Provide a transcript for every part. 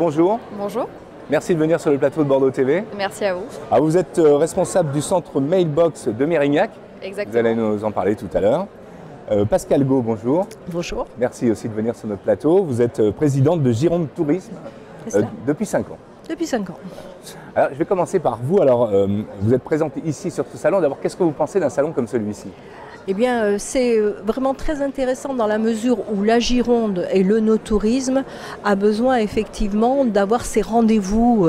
bonjour. Bonjour. Merci de venir sur le plateau de Bordeaux TV. Merci à vous. Alors, vous êtes responsable du centre Mailbox de Mérignac. Exactement. Vous allez nous en parler tout à l'heure. Pascal Gau, bonjour. Bonjour. Merci aussi de venir sur notre plateau. Vous êtes présidente de Gironde Tourisme depuis 5 ans. Depuis 5 ans. Alors, je vais commencer par vous. Alors, vous êtes présente ici sur ce salon. D'abord, qu'est-ce que vous pensez d'un salon comme celui-ci ? Eh bien, c'est vraiment très intéressant dans la mesure où la Gironde et le no-tourisme a besoin effectivement d'avoir ces rendez-vous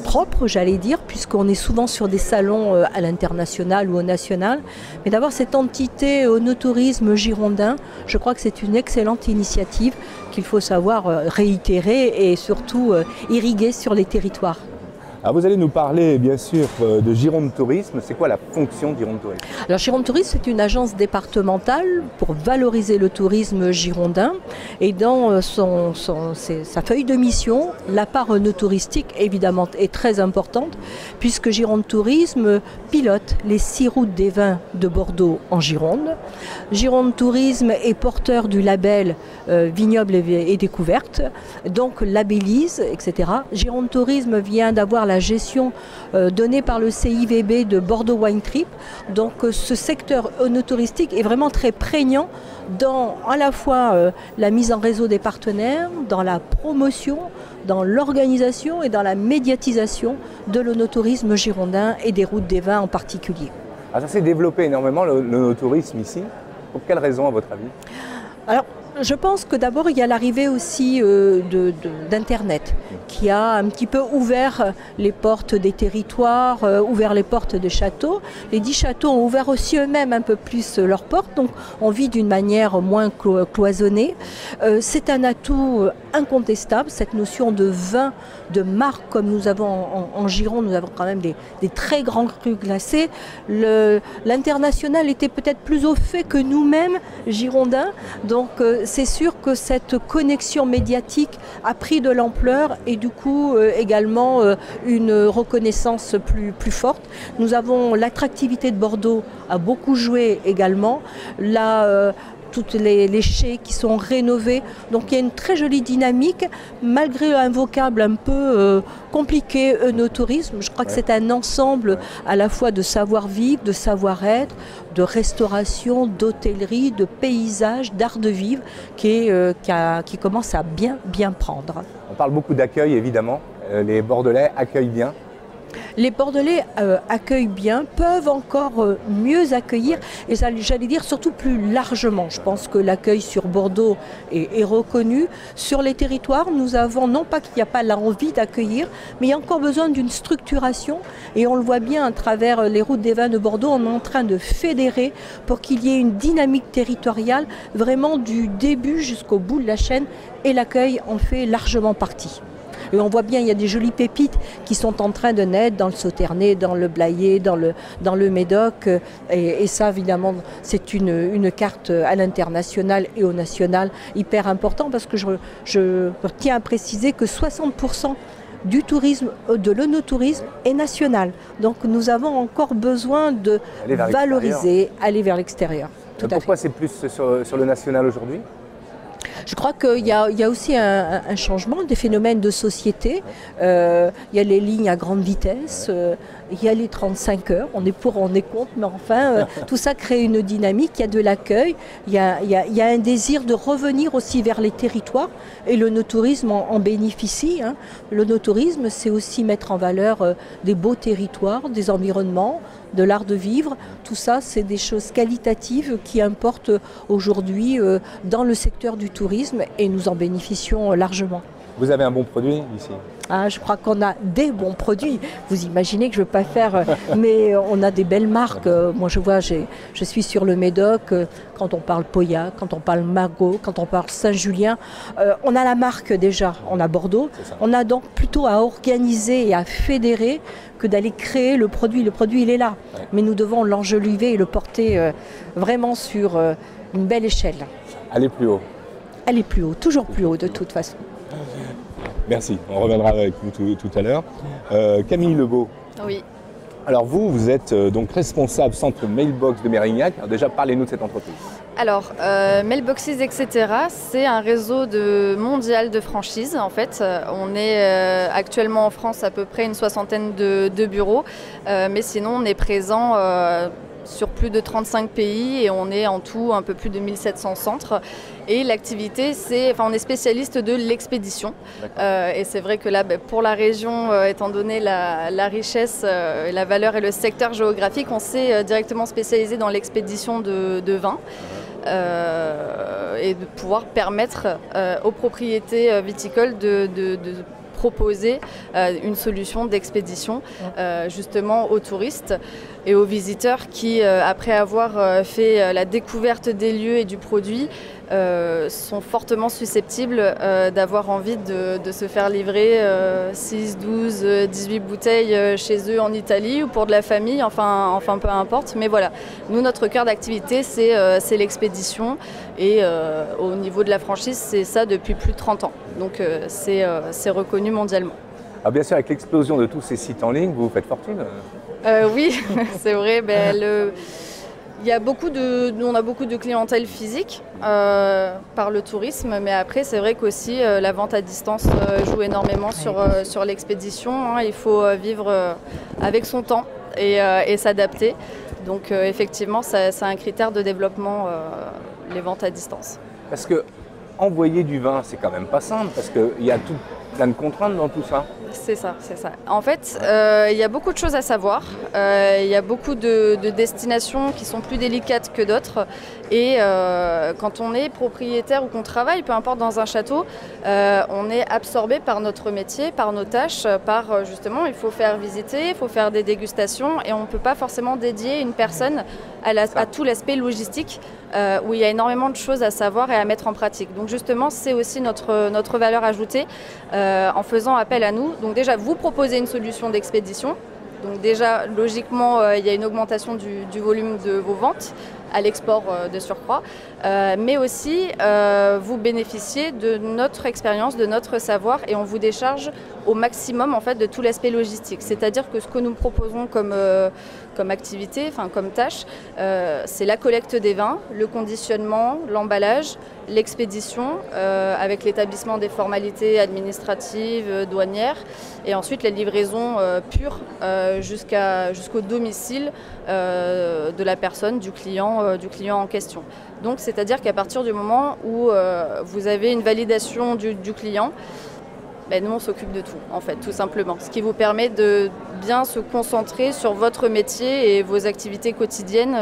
propres, j'allais dire, puisqu'on est souvent sur des salons à l'international ou au national. Mais d'avoir cette entité au no-tourisme girondin, je crois que c'est une excellente initiative qu'il faut savoir réitérer et surtout irriguer sur les territoires. Alors vous allez nous parler bien sûr de Gironde Tourisme. C'est quoi la fonction de Gironde Tourisme ? Alors Gironde Tourisme, c'est une agence départementale pour valoriser le tourisme girondin. Et dans sa feuille de mission, la part no touristique évidemment est très importante puisque Gironde Tourisme pilote les 6 routes des vins de Bordeaux en Gironde. Gironde Tourisme est porteur du label Vignoble et Découverte, donc labellise, etc. Gironde Tourisme vient d'avoir la gestion donnée par le CIVB de Bordeaux Wine Trip. Donc ce secteur no-touristique est vraiment très prégnant dans à la fois la mise en réseau des partenaires, dans la promotion, dans l'organisation et dans la médiatisation de l'onotourisme girondin et des routes des vins en particulier. Alors ça s'est développé énormément l'onotourisme ici. Pour quelles raisons à votre avis ? Alors, je pense que d'abord, il y a l'arrivée aussi d'Internet qui a un petit peu ouvert les portes des territoires, ouvert les portes des châteaux. Les 10 châteaux ont ouvert aussi eux-mêmes un peu plus leurs portes, donc on vit d'une manière moins cloisonnée. C'est un atout incontestable, cette notion de vin, de marque comme nous avons en Gironde, nous avons quand même des très grands crus glacés. L'international était peut-être plus au fait que nous-mêmes, Girondins, donc c'est sûr que cette connexion médiatique a pris de l'ampleur et du coup également une reconnaissance plus forte. Nous avons l'attractivité de Bordeaux a beaucoup joué également. Toutes les chais qui sont rénovés. Donc il y a une très jolie dynamique, malgré un vocable un peu compliqué, no-tourisme. Je crois que c'est un ensemble à la fois de savoir-vivre, de savoir-être, de restauration, d'hôtellerie, de paysage, d'art de vivre qui commence à bien prendre. On parle beaucoup d'accueil évidemment. Les Bordelais accueillent bien. Les Bordelais accueillent bien, peuvent encore mieux accueillir et j'allais dire surtout plus largement. Je pense que l'accueil sur Bordeaux est reconnu. Sur les territoires, nous avons, non pas qu'il n'y a pas l'envie d'accueillir, mais il y a encore besoin d'une structuration et on le voit bien à travers les routes des vins de Bordeaux, on est en train de fédérer pour qu'il y ait une dynamique territoriale vraiment du début jusqu'au bout de la chaîne et l'accueil en fait largement partie. Et on voit bien, il y a des jolies pépites qui sont en train de naître dans le Sauternais, dans le Blayais, dans le Médoc. Et ça, évidemment, c'est une carte à l'international et au national hyper important parce que je tiens à préciser que 60% du tourisme, de l'onotourisme est national. Donc nous avons encore besoin de valoriser, aller vers l'extérieur. Pourquoi c'est plus sur le national aujourd'hui ? Je crois qu'il y a aussi un changement des phénomènes de société. Il y a les lignes à grande vitesse, il y a les 35 heures, on est pour, on est contre, mais enfin, tout ça crée une dynamique, il y a de l'accueil, il y a un désir de revenir aussi vers les territoires et le no-tourisme en bénéficie. Hein. Le no-tourisme, c'est aussi mettre en valeur des beaux territoires, des environnements, de l'art de vivre. Tout ça, c'est des choses qualitatives qui importent aujourd'hui dans le secteur du tourisme et nous en bénéficions largement. Vous avez un bon produit ici ? Je crois qu'on a des bons produits. Vous imaginez que je ne veux pas faire, mais on a des belles marques. Moi, je vois, je suis sur le Médoc. Quand on parle Poya, quand on parle Margaux, quand on parle Saint-Julien, on a la marque déjà. On a Bordeaux. On a donc plutôt à organiser et à fédérer que d'aller créer le produit. Le produit, il est là. Ouais. Mais nous devons l'enjoliver et le porter vraiment sur une belle échelle. Aller plus haut. Aller plus haut, toujours plus haut de toute façon. Merci, on reviendra avec vous tout à l'heure. Camille Lebeau. Oui. Alors vous êtes donc responsable centre Mailbox de Mérignac. Alors déjà, parlez-nous de cette entreprise. Alors, Mailboxes, etc., c'est un réseau mondial de franchises. En fait, on est actuellement en France à peu près une soixantaine de bureaux, mais sinon on est présent sur plus de 35 pays et on est en tout un peu plus de 1700 centres. Et l'activité, on est spécialiste de l'expédition. Et c'est vrai que là, pour la région, étant donné la richesse, la valeur et le secteur géographique, on s'est directement spécialisé dans l'expédition de vin. Et de pouvoir permettre aux propriétés viticoles de proposer une solution d'expédition justement aux touristes et aux visiteurs qui, après avoir fait la découverte des lieux et du produit, sont fortement susceptibles d'avoir envie de se faire livrer 6, 12, 18 bouteilles chez eux en Italie ou pour de la famille, enfin peu importe. Mais voilà, nous, notre cœur d'activité, c'est l'expédition et au niveau de la franchise, c'est ça depuis plus de 30 ans. Donc c'est reconnu mondialement. Ah, bien sûr, avec l'explosion de tous ces sites en ligne, vous faites fortune. Oui, c'est vrai. On a beaucoup de clientèle physique par le tourisme, mais après c'est vrai qu'aussi la vente à distance joue énormément sur l'expédition. Hein. Il faut vivre avec son temps et s'adapter. Donc effectivement, c'est un critère de développement, les ventes à distance. Parce que envoyer du vin, c'est quand même pas simple, parce qu'il y a plein de contraintes dans tout ça. C'est ça, c'est ça. En fait, il y a beaucoup de choses à savoir. Il y a beaucoup de destinations qui sont plus délicates que d'autres. Et quand on est propriétaire ou qu'on travaille, peu importe dans un château, on est absorbé par notre métier, par nos tâches, par justement, il faut faire visiter, il faut faire des dégustations et on ne peut pas forcément dédier une personne à tout l'aspect logistique où il y a énormément de choses à savoir et à mettre en pratique. Donc justement, c'est aussi notre valeur ajoutée en faisant appel à nous. Donc déjà, vous proposez une solution d'expédition. Donc déjà, logiquement, il y a une augmentation du volume de vos ventes à l'export de surcroît. Mais aussi, vous bénéficiez de notre expérience, de notre savoir et on vous décharge au maximum en fait, de tout l'aspect logistique. C'est-à-dire que ce que nous proposons comme activité, comme tâche, c'est la collecte des vins, le conditionnement, l'emballage, l'expédition avec l'établissement des formalités administratives, douanières et ensuite la livraison pure jusqu'au domicile de la personne, du client en question. Donc c'est-à-dire qu'à partir du moment où vous avez une validation du client, nous on s'occupe de tout en fait, tout simplement. Ce qui vous permet de bien se concentrer sur votre métier et vos activités quotidiennes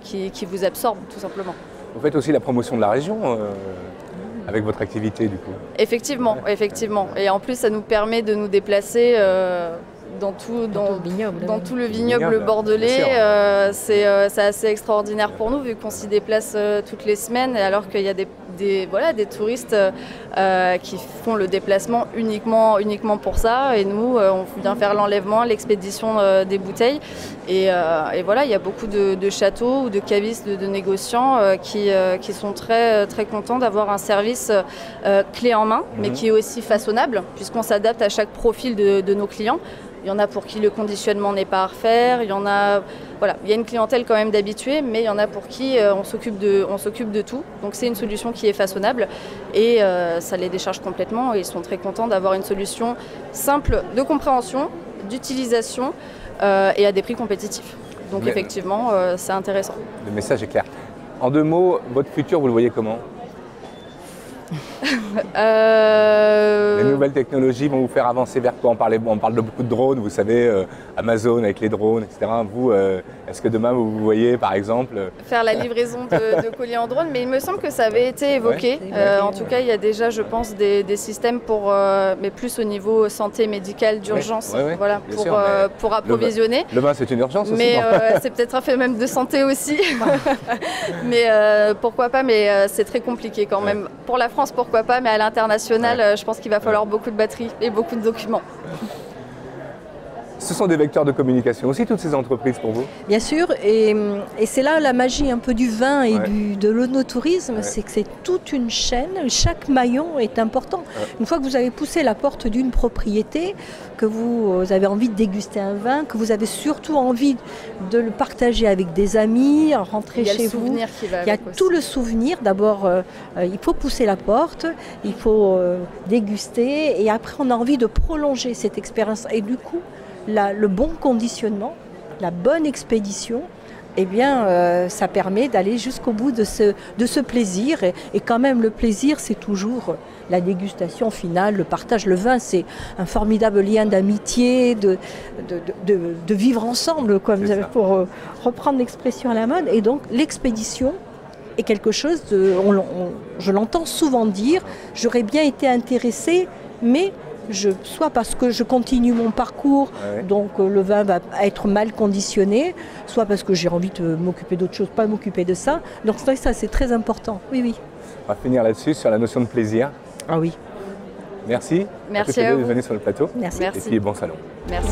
qui vous absorbent tout simplement. Vous faites aussi la promotion de la région avec votre activité du coup. Effectivement, effectivement. Et en plus ça nous permet de nous déplacer dans tout le vignoble bordelais. C'est assez extraordinaire pour nous vu qu'on s'y déplace toutes les semaines alors qu'il y a des touristes qui font le déplacement uniquement pour ça et nous on vient faire l'enlèvement, l'expédition des bouteilles et voilà, il y a beaucoup de châteaux ou de cavistes, de négociants qui sont très, très contents d'avoir un service clé en main mais qui est aussi façonnable puisqu'on s'adapte à chaque profil de nos clients. Il y en a pour qui le conditionnement n'est pas à refaire, il y a une clientèle quand même d'habitués, mais il y en a pour qui on s'occupe de tout. Donc c'est une solution qui est façonnable et ça les décharge complètement et ils sont très contents d'avoir une solution simple de compréhension, d'utilisation et à des prix compétitifs. Donc effectivement, c'est intéressant. Le message est clair. En 2 mots, votre futur, vous le voyez comment ? Les nouvelles technologies vont vous faire avancer vers quoi ? On parle de beaucoup de drones, vous savez, Amazon avec les drones, etc. Vous, est-ce que demain vous voyez par exemple faire la livraison de colis en drone, mais il me semble que ça avait été évoqué. En tout cas, il y a déjà, je pense, des systèmes mais plus au niveau santé médicale d'urgence, voilà, pour approvisionner. Le vin, c'est une urgence aussi. Mais c'est peut-être un fait même de santé aussi. Mais pourquoi pas, mais c'est très compliqué quand même. Pour la France, pourquoi pas, mais à l'international, je pense qu'il va falloir beaucoup de batteries et beaucoup de documents. Ce sont des vecteurs de communication aussi, toutes ces entreprises pour vous? Bien sûr, et c'est là la magie un peu du vin et de l'onotourisme, c'est que c'est toute une chaîne, chaque maillon est important. Une fois que vous avez poussé la porte d'une propriété, que vous avez envie de déguster un vin, que vous avez surtout envie de le partager avec des amis, rentrer chez vous, il y a tout le souvenir. D'abord, il faut pousser la porte, il faut déguster, et après on a envie de prolonger cette expérience. Et du coup, le bon conditionnement, la bonne expédition, eh bien, ça permet d'aller jusqu'au bout de ce plaisir. Et quand même, le plaisir, c'est toujours la dégustation finale, le partage. Le vin, c'est un formidable lien d'amitié, de vivre ensemble, quoi, pour reprendre l'expression à la mode. Et donc, l'expédition est quelque chose, je l'entends souvent dire, j'aurais bien été intéressée, mais soit parce que je continue mon parcours, donc le vin va être mal conditionné, soit parce que j'ai envie de m'occuper d'autre chose, pas m'occuper de ça. Donc ça, c'est très important. Oui, oui. On va finir là-dessus, sur la notion de plaisir. Ah oui. Merci. Merci à vous. Venez sur le plateau. Merci. Et puis bon salon. Merci.